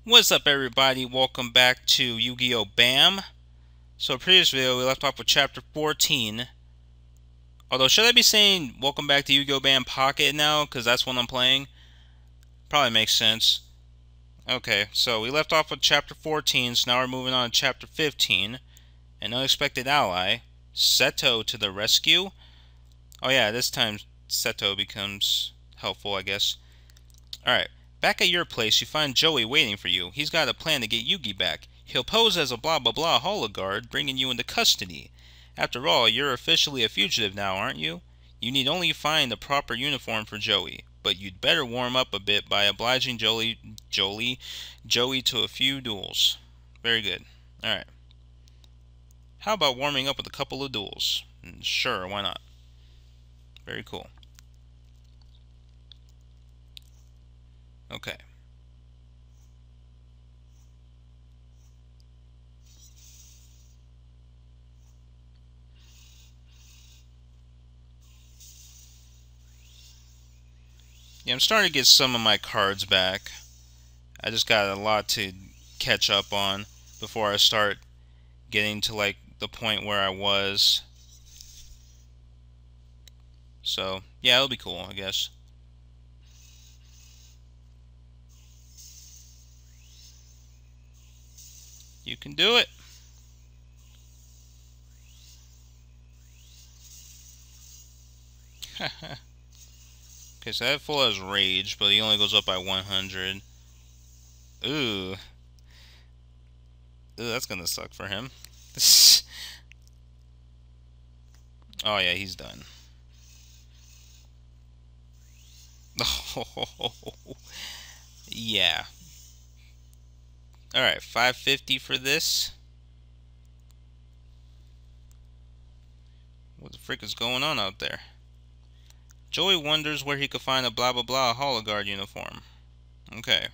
What's up, everybody? Welcome back to Yu-Gi-Oh! Bam! So, previous video, we left off with Chapter 14. Although, should I be saying welcome back to Yu-Gi-Oh! Bam Pocket now? Because that's what I'm playing? Probably makes sense. Okay, so we left off with Chapter 14, so now we're moving on to Chapter 15. An unexpected ally. Seto to the rescue. Oh yeah, this time Seto becomes helpful, I guess. Alright. Back at your place, you find Joey waiting for you. He's got a plan to get Yugi back. He'll pose as a blah-blah-blah hologuard, bringing you into custody. After all, you're officially a fugitive now, aren't you? You need only find the proper uniform for Joey. But you'd better warm up a bit by obliging Joey to a few duels. Very good. Alright. How about warming up with a couple of duels? Sure, why not? Very cool. Okay. Yeah, I'm starting to get some of my cards back. I just got a lot to catch up on before I start getting to like the point where I was. So, yeah, it'll be cool, I guess. You can do it. Okay, so that full has rage, but he only goes up by 100. Ooh. Ooh, that's gonna suck for him. Oh yeah, he's done. Oh, yeah. Alright, 550 for this. What the frick is going on out there? Joey wonders where he could find a blah-blah-blah hologuard uniform. Okay.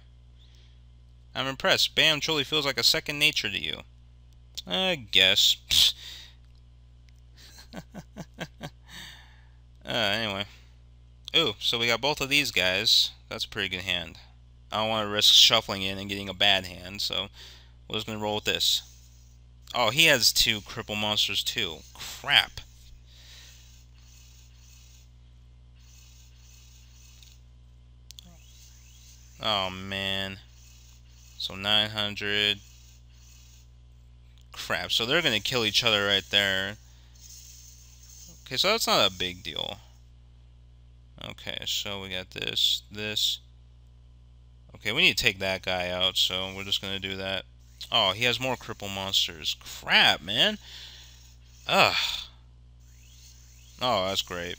I'm impressed. Bam truly feels like a second nature to you. I guess. Anyway. Ooh, so we got both of these guys. That's a pretty good hand. I don't want to risk shuffling in and getting a bad hand, so we're just going to roll with this. Oh, he has two cripple monsters too. Crap. Oh, man. So 900. Crap, so they're going to kill each other right there. Okay, so that's not a big deal. Okay, so we got this. Okay, we need to take that guy out, so we're just going to do that. Oh, he has more cripple monsters. Crap, man. Ugh. Oh, that's great.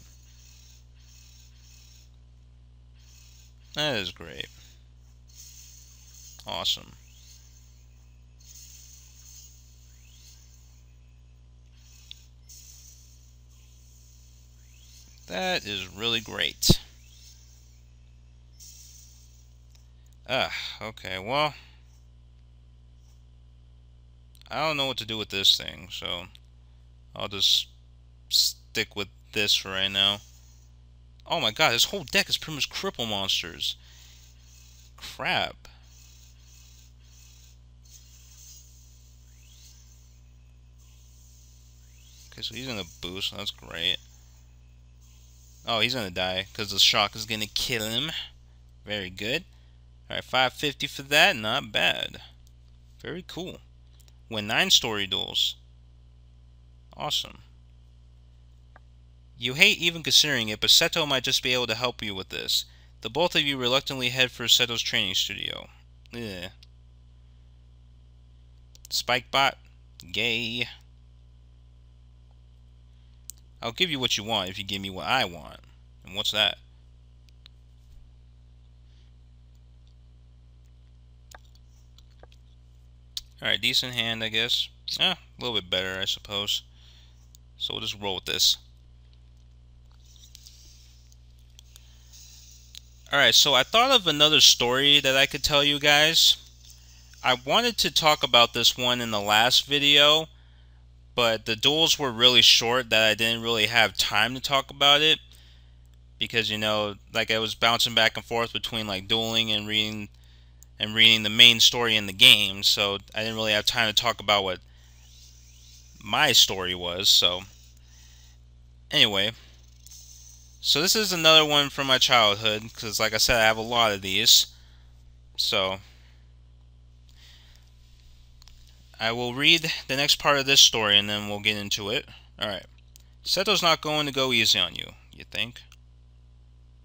That is great. Awesome. That is really great. Okay, well, I don't know what to do with this thing, so I'll just stick with this for right now. Oh my god, this whole deck is pretty much cripple monsters. Crap. Okay, so he's gonna boost, that's great. Oh, he's gonna die, because the shock is gonna kill him. Very good. Alright, 550 for that, not bad. Very cool. Win 9 story duels. Awesome. You hate even considering it, but Seto might just be able to help you with this. The both of you reluctantly head for Seto's training studio. Ugh. Spikebot. Gay. I'll give you what you want if you give me what I want. And what's that? Alright, decent hand, I guess. A little bit better, I suppose. So we'll just roll with this. Alright, so I thought of another story that I could tell you guys. I wanted to talk about this one in the last video, but the duels were really short that I didn't really have time to talk about it. Because, you know, like I was bouncing back and forth between like dueling and reading and reading the main story in the game, so I didn't really have time to talk about what my story was. So anyway, so this is another one from my childhood, because like I said, I have a lot of these. So I will read the next part of this story and then we'll get into it. Alright. Seto's not going to go easy on you, you think?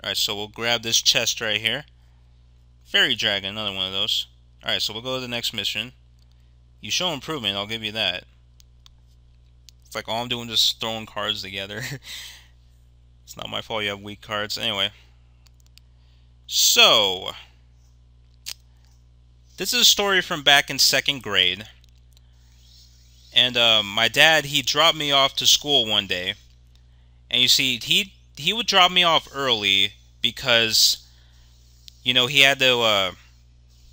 Alright, so we'll grab this chest right here. Fairy Dragon, another one of those. Alright, so we'll go to the next mission. You show improvement, I'll give you that. It's like all I'm doing is just throwing cards together. It's not my fault you have weak cards. Anyway. So, this is a story from back in 2nd grade. And my dad, he dropped me off to school one day. And you see, he would drop me off early because, you know, he had to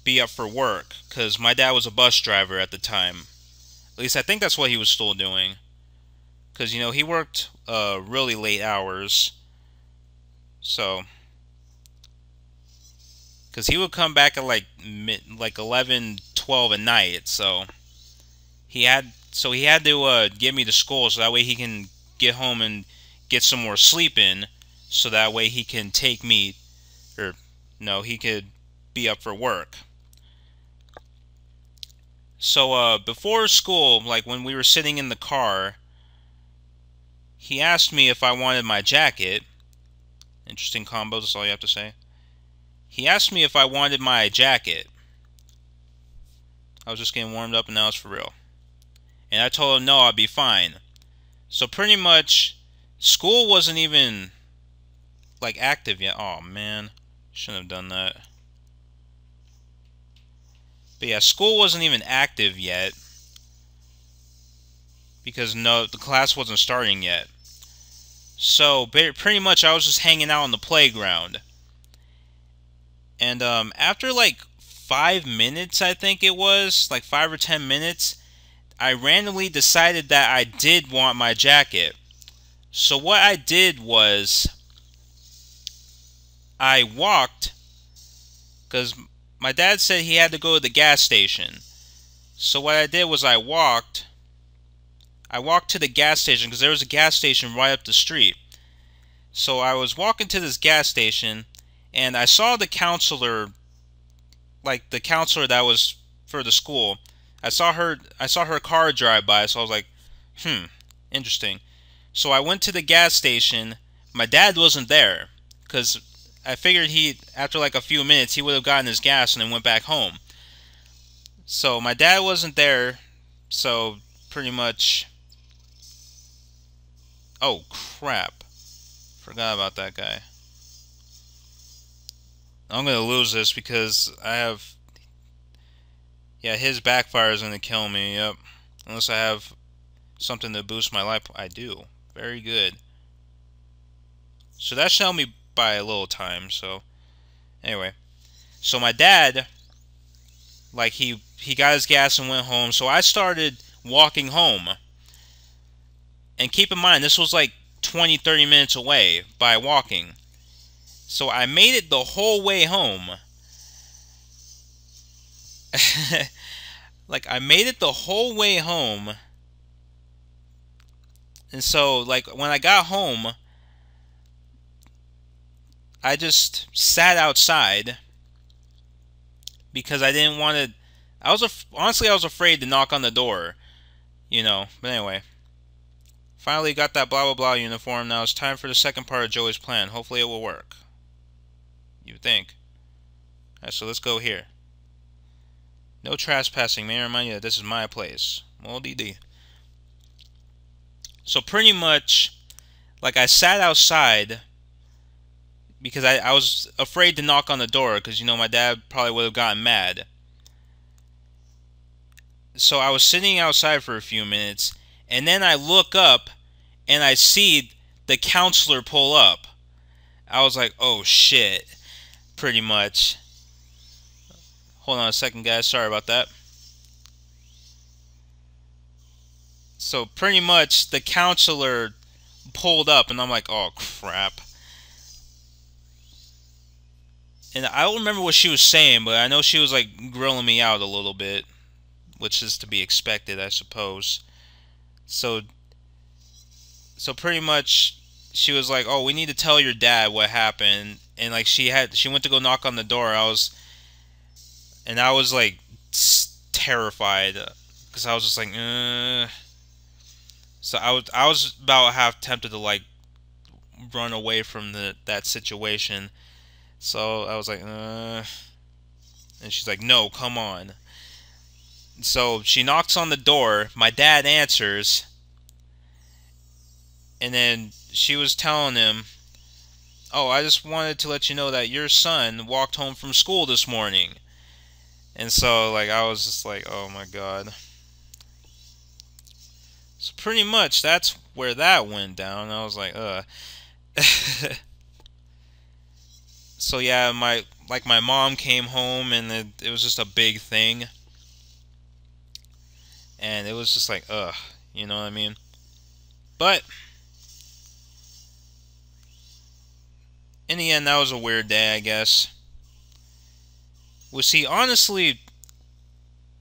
be up for work. Because my dad was a bus driver at the time. At least I think that's what he was still doing. Because, you know, he worked really late hours. So, because he would come back at like 11, 12 at night. So he had to get me to school so that way he can get home and get some more sleep in. So that way he can take me, or no, he could be up for work. So before school, like when we were sitting in the car, he asked me if I wanted my jacket. Interesting combos, that's all you have to say. He asked me if I wanted my jacket. I was just getting warmed up and now it's for real. And I told him no, I'd be fine. So pretty much, school wasn't even like active yet. Oh man, shouldn't have done that. But yeah, school wasn't even active yet. Because no, the class wasn't starting yet. So pretty much I was just hanging out on the playground. And after like 5 minutes, I think it was, like 5 or 10 minutes, I randomly decided that I did want my jacket. So what I did was, I walked, because my dad said he had to go to the gas station. So what I did was I walked to the gas station, because there was a gas station right up the street. So I was walking to this gas station, and I saw the counselor, like the counselor that was for the school. I saw her car drive by, so I was like, interesting. So I went to the gas station. My dad wasn't there, because I figured after like a few minutes, he would have gotten his gas and then went back home. So my dad wasn't there, so pretty much... Oh, crap. Forgot about that guy. I'm gonna lose this because I have... Yeah, his backfire is gonna kill me, yep. Unless I have something to boost my life. I do. Very good. So that should help me by a little time, so... Anyway. So my dad, like, he got his gas and went home, so I started walking home. And keep in mind, this was like 20-30 minutes away by walking. So I made it the whole way home. Like, I made it the whole way home. And so, like, when I got home, I just sat outside. Because I didn't want to... honestly, I was afraid to knock on the door. You know, but anyway. Finally got that blah blah blah uniform. Now it's time for the second part of Joey's plan. Hopefully it will work. You would think. Alright, so let's go here. No trespassing. May I remind you that this is my place. Well, DD. So pretty much, like, I sat outside because I was afraid to knock on the door because, you know, my dad probably would have gotten mad. So I was sitting outside for a few minutes, and then I look up and I see the counselor pull up. I was like, oh shit, pretty much. Hold on a second, guys. Sorry about that. So pretty much the counselor pulled up and I'm like, oh crap. And I don't remember what she was saying, but I know she was like grilling me out a little bit, which is to be expected, I suppose. So, so pretty much, she was like, "Oh, we need to tell your dad what happened." And like she went to go knock on the door. I was like terrified because I was just like, So I was about half tempted to like run away from that situation. So I was like, and she's like, "No, come on." So she knocks on the door. My dad answers, and then she was telling him, "Oh, I just wanted to let you know that your son walked home from school this morning." And so, like, I was just like, "Oh my god." So pretty much that's where that went down. I was like, ugh. So yeah, my mom came home and it was just a big thing, and it was just like, ugh, you know what I mean? But in the end, that was a weird day, I guess. Well, see, honestly,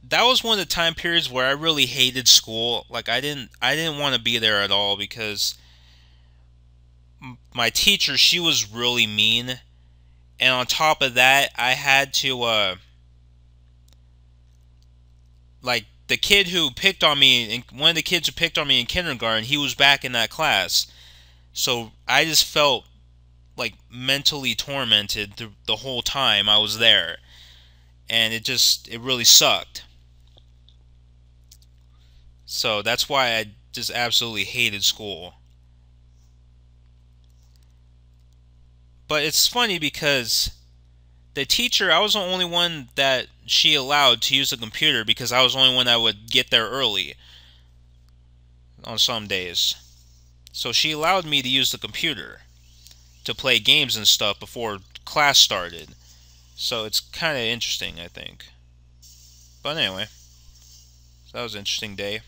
that was one of the time periods where I really hated school. Like I didn't want to be there at all because my teacher, she was really mean, and on top of that, I had to like the kid who picked on me, and one of the kids who picked on me in kindergarten, he was back in that class. So I just felt like mentally tormented the whole time I was there, and it really sucked. So that's why I just absolutely hated school. But it's funny because the teacher, I was the only one that she allowed to use the computer because I was the only one that would get there early on some days. So she allowed me to use the computer to play games and stuff before class started. So it's kind of interesting, I think. But anyway, so that was an interesting day.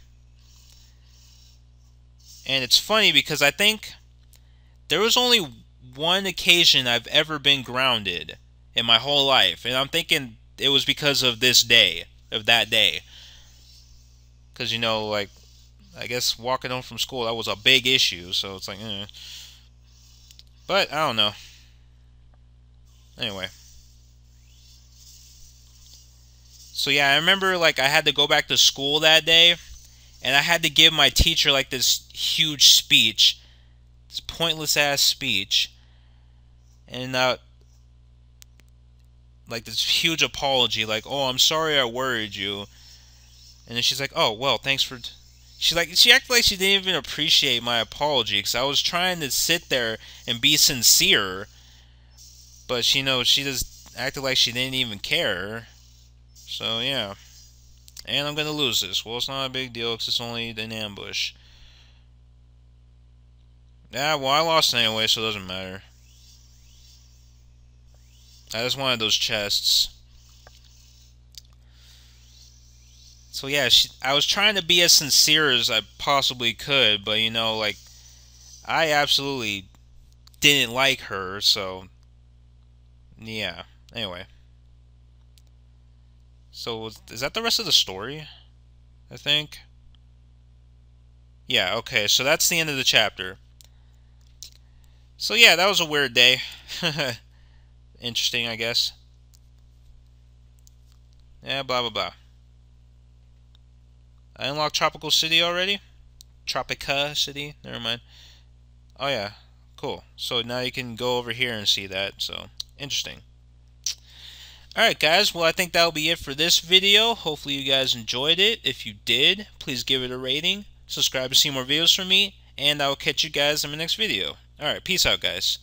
And it's funny because I think there was only one occasion I've ever been grounded in my whole life. And I'm thinking it was because of this day, of that day. Because, like, I guess walking home from school, that was a big issue. So it's like, eh. But, I don't know. Anyway. So yeah, I remember, like, I had to go back to school that day. And I had to give my teacher, like, this huge speech. This pointless-ass speech. And, like, this huge apology. Like, "Oh, I'm sorry I worried you." And then she's like, "Oh, well, thanks for..." She acted like she didn't even appreciate my apology. Because I was trying to sit there and be sincere. But, she just acted like she didn't even care. So, yeah. And I'm going to lose this. Well, it's not a big deal because it's only an ambush. Yeah, well, I lost anyway, so it doesn't matter. I just wanted those chests. So yeah, I was trying to be as sincere as I possibly could, but like, I absolutely didn't like her, so yeah. Anyway. So, is that the rest of the story? I think? Yeah, okay, so that's the end of the chapter. So yeah, that was a weird day. Interesting, I guess. Yeah, blah blah blah. I unlocked Tropical City already? Tropica City? Never mind. Oh yeah, cool. So now you can go over here and see that, so interesting. Alright guys, well I think that'll be it for this video. Hopefully you guys enjoyed it. If you did, please give it a rating. Subscribe to see more videos from me, and I will catch you guys in my next video. Alright, peace out guys.